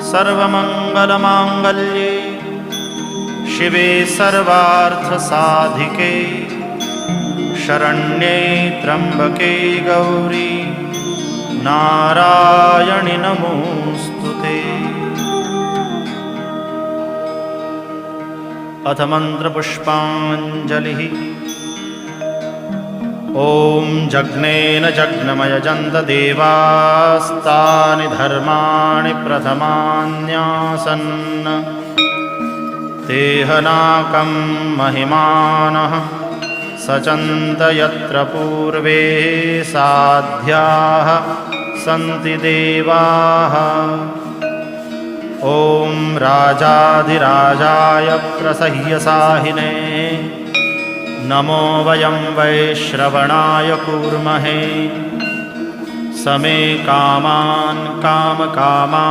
सर्वमङ्गलमाङ्गल्ये शिवे सर्वार्थसाधिके शरण्ये त्र्यम्बके गौरी नारायणि नमोऽस्तुते। अथ मन्त्रपुष्पाञ्जलिः। ॐ जग्नेन जग्नमयजन्त देवास्तानि धर्माणि प्रथमान्यासन् तेहनाकं महिमानः सचन्त यत्र पूर्वे साध्याः सन्ति देवाः। ॐ राजाधिराजाय प्रसह्यसाहिने नमो वयं वैश्रवणाय कूर्महे। समे कामान् कामकामान्